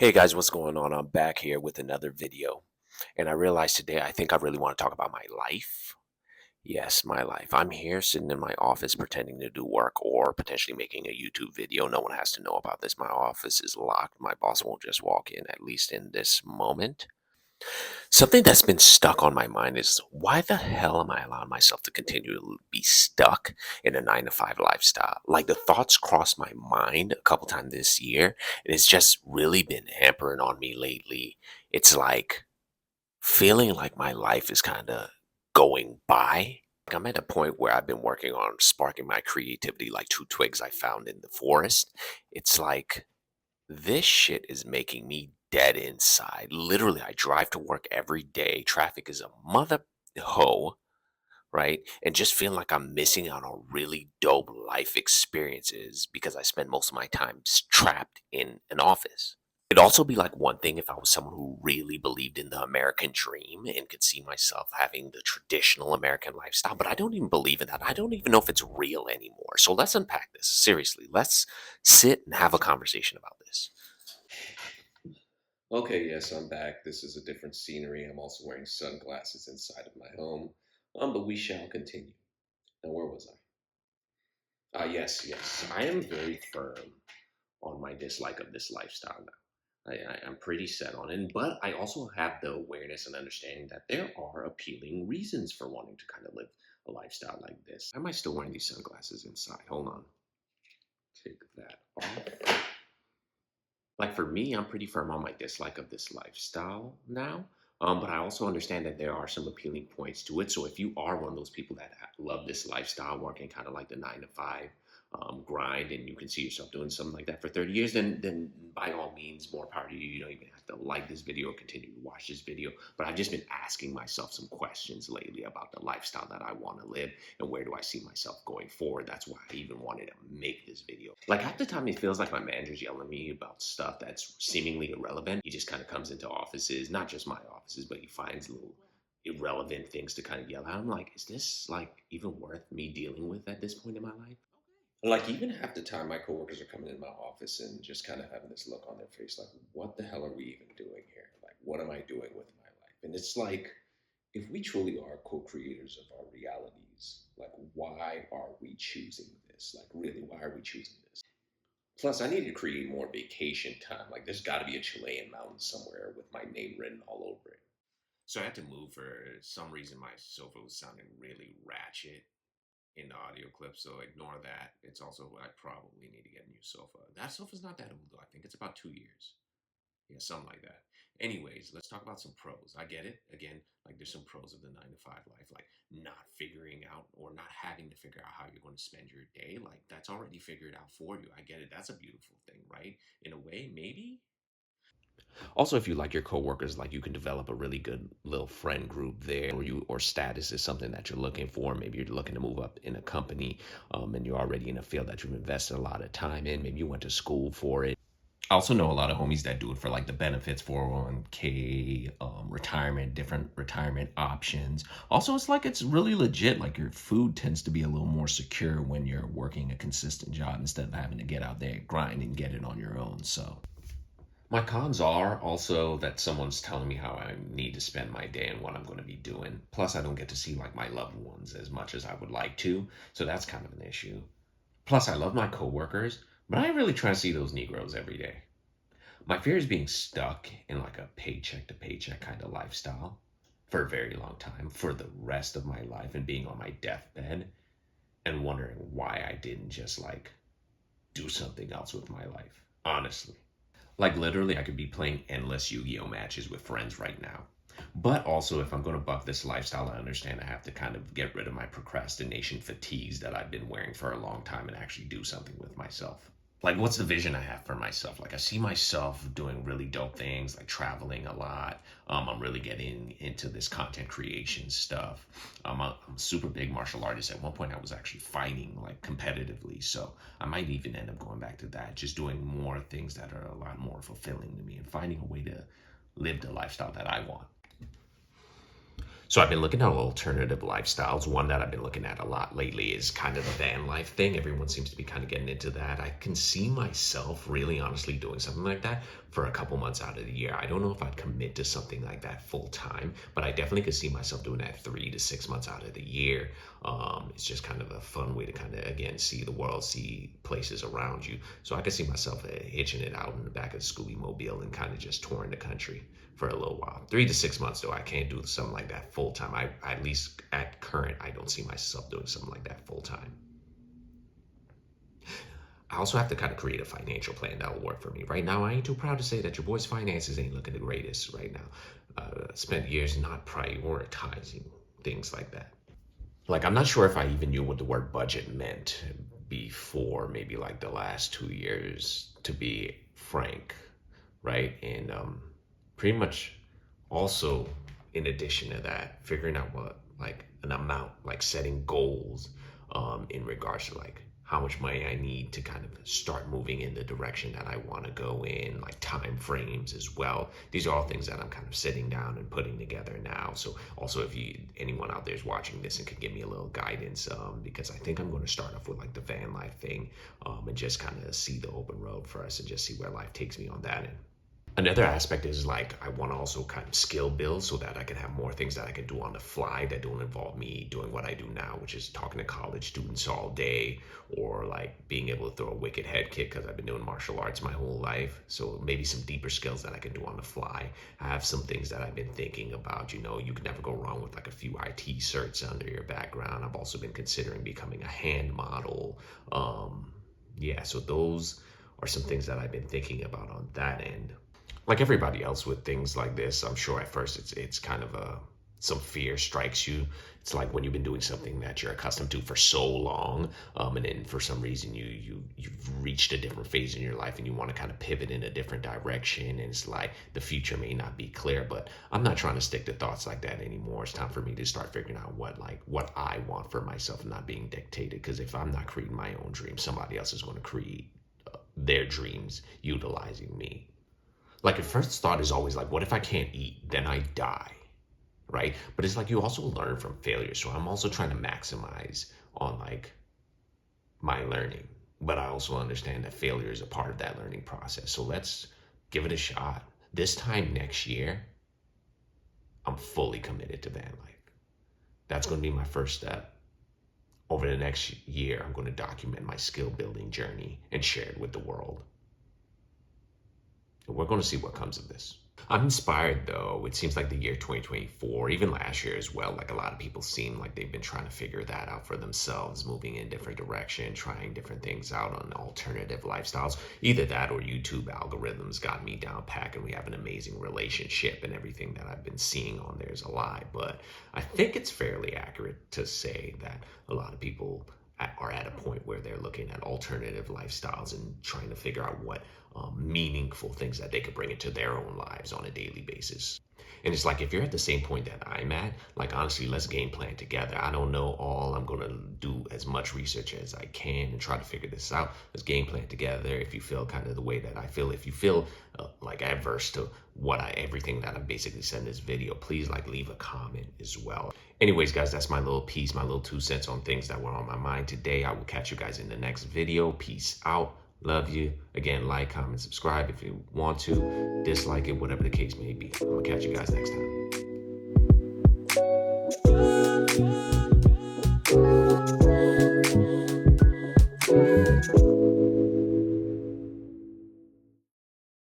Hey guys, what's going on? I'm back here with another video. And I realized today I think I really want to talk about my life. Yes, my life. I'm here sitting in my office pretending to do work or potentially making a YouTube video. No one has to know about this. My office is locked. My boss won't just walk in, at least in this moment. Something that's been stuck on my mind is why the hell am I allowing myself to continue to be stuck in a 9 to 5 lifestyle? Like the thoughts crossed my mind a couple times this year, and it's just really been hampering on me lately. It's like feeling like my life is kind of going by. Like I'm at a point where I've been working on sparking my creativity like two twigs I found in the forest. It's like this shit is making me dead inside. Literally, I drive to work every day. Traffic is a mother hoe, right? And just feeling like I'm missing out on really dope life experiences because I spend most of my time trapped in an office. It'd also be like one thing if I was someone who really believed in the American dream and could see myself having the traditional American lifestyle, but I don't even believe in that. I don't even know if it's real anymore. So let's unpack this. Seriously, let's sit and have a conversation about this. Okay, yes, I'm back. This is a different scenery. I'm also wearing sunglasses inside of my home. But we shall continue. Now, where was I? Yes. I am very firm on my dislike of this lifestyle now. I'm pretty set on it, but I also have the awareness and understanding that there are appealing reasons for wanting to kind of live a lifestyle like this. Why am I still wearing these sunglasses inside? Hold on. Take that off. Like for me, I'm pretty firm on my dislike of this lifestyle now. But I also understand that there are some appealing points to it. So if you are one of those people that love this lifestyle, working kind of like the 9 to 5 grind, and you can see yourself doing something like that for 30 years, then by all means, more power to you. You don't even have to like this video or continue to watch this video. But I've just been asking myself some questions lately about the lifestyle that I want to live and where do I see myself going forward. That's why I even wanted to make this video. Like half the time it feels like my manager's yelling at me about stuff that's seemingly irrelevant. He just kind of comes into offices, not just my offices, but he finds little irrelevant things to kind of yell at. I'm like, is this like even worth me dealing with at this point in my life? Like even half the time my coworkers are coming in my office and just kind of having this look on their face like, what the hell are we even doing here? Like, what am I doing with my life? And it's like, if we truly are co-creators of our realities, like why are we choosing this? Like really, why are we choosing this? Plus, I need to create more vacation time. Like there's got to be a Chilean mountain somewhere with my name written all over it. So I had to move for some reason. My sofa was sounding really ratchet in the audio clip, so ignore that. It's also I probably need to get a new sofa. That sofa's not that old though. I think it's about 2 years. Yeah, something like that. Anyways, let's talk about some pros. I get it. Again, like there's some pros of the 9 to 5 life, like not figuring out or not having to figure out how you're going to spend your day. Like that's already figured out for you. I get it. That's a beautiful thing, right? In a way, maybe. Also, if you like your coworkers, like you can develop a really good little friend group there, or status is something that you're looking for. Maybe you're looking to move up in a company, and you're already in a field that you've invested a lot of time in. Maybe you went to school for it. I also know a lot of homies that do it for like the benefits, 401k, retirement, different retirement options. Also, it's like it's really legit. Like your food tends to be a little more secure when you're working a consistent job instead of having to get out there, grind, and get it on your own. So, my cons are also that someone's telling me how I need to spend my day and what I'm going to be doing. Plus, I don't get to see like my loved ones as much as I would like to. So, that's kind of an issue. Plus, I love my coworkers, but I ain't really trying to see those Negroes every day. My fear is being stuck in like a paycheck to paycheck kind of lifestyle for a very long time, for the rest of my life, and being on my deathbed and wondering why I didn't just like do something else with my life. Honestly. Like literally, I could be playing endless Yu Gi Oh matches with friends right now. But also, if I'm going to buck this lifestyle, I understand I have to kind of get rid of my procrastination fatigues that I've been wearing for a long time and actually do something with myself. Like what's the vision I have for myself? Like I see myself doing really dope things, like traveling a lot. I'm really getting into this content creation stuff. I'm a super big martial artist. At one point I was actually fighting like competitively, so I might even end up going back to that, just doing more things that are a lot more fulfilling to me and finding a way to live the lifestyle that I want. So I've been looking at alternative lifestyles. One that I've been looking at a lot lately is kind of the van life thing. Everyone seems to be kind of getting into that. I can see myself really honestly doing something like that for a couple months out of the year. I don't know if I'd commit to something like that full time, but I definitely could see myself doing that 3 to 6 months out of the year. It's just kind of a fun way to kind of, again, see the world, see places around you. So I could see myself hitching it out in the back of the Scooby Mobile and kind of just touring the country for a little while. 3 to 6 months though, I can't do something like that full time. I at least at current, I don't see myself doing something like that full time. I also have to kind of create a financial plan that will work for me. Right now, I ain't too proud to say that your boy's finances ain't looking the greatest right now. Spent years not prioritizing things like that. Like, I'm not sure if I even knew what the word budget meant before maybe like the last 2 years, to be frank, right? And pretty much also, in addition to that, figuring out what, like, an amount, like setting goals in regards to like how much money I need to kind of start moving in the direction that I want to go in, like time frames as well. These are all things that I'm kind of sitting down and putting together now. So also, if anyone out there is watching this and could give me a little guidance, because I think I'm going to start off with like the van life thing, and just kind of see the open road for us and just see where life takes me on that end. Another aspect is like I want to also kind of skill build so that I can have more things that I can do on the fly that don't involve me doing what I do now, which is talking to college students all day, or like being able to throw a wicked head kick because I've been doing martial arts my whole life. So maybe some deeper skills that I can do on the fly. I have some things that I've been thinking about. You can never go wrong with like a few IT certs under your background. I've also been considering becoming a hand model. Yeah, so those are some things that I've been thinking about on that end. Like everybody else with things like this, I'm sure at first it's kind of some fear strikes you. It's like when you've been doing something that you're accustomed to for so long, and then for some reason you've reached a different phase in your life and you want to kind of pivot in a different direction, and it's like the future may not be clear. But I'm not trying to stick to thoughts like that anymore. It's time for me to start figuring out what I want for myself, and not being dictated. Because if I'm not creating my own dreams, somebody else is going to create their dreams utilizing me. Like, your first thought is always like, what if I can't eat? Then I die, right? But it's like you also learn from failure. So I'm also trying to maximize on like my learning. But I also understand that failure is a part of that learning process. So let's give it a shot. This time next year, I'm fully committed to van life. That's going to be my first step. Over the next year, I'm going to document my skill building journey and share it with the world. We're going to see what comes of this. I'm inspired though. It seems like the year 2024, even last year as well, like a lot of people seem like they've been trying to figure that out for themselves, moving in different direction, trying different things out on alternative lifestyles. Either that or YouTube algorithms got me down pack and we have an amazing relationship and everything that I've been seeing on there is a lie. But I think it's fairly accurate to say that a lot of people are at a point where they're looking at alternative lifestyles and trying to figure out what meaningful things that they could bring into their own lives on a daily basis. And it's like, if you're at the same point that I'm at, like, honestly, let's game plan together. I don't know all. I'm going to do as much research as I can and try to figure this out. Let's game plan together. If you feel kind of the way that I feel, if you feel like adverse to everything that I basically said in this video, please like leave a comment as well. Anyways, guys, that's my little piece, my little 2 cents on things that were on my mind today. I will catch you guys in the next video. Peace out. Love you. Again, like, comment, subscribe if you want to. Dislike it, whatever the case may be. I'm going to catch you guys next time.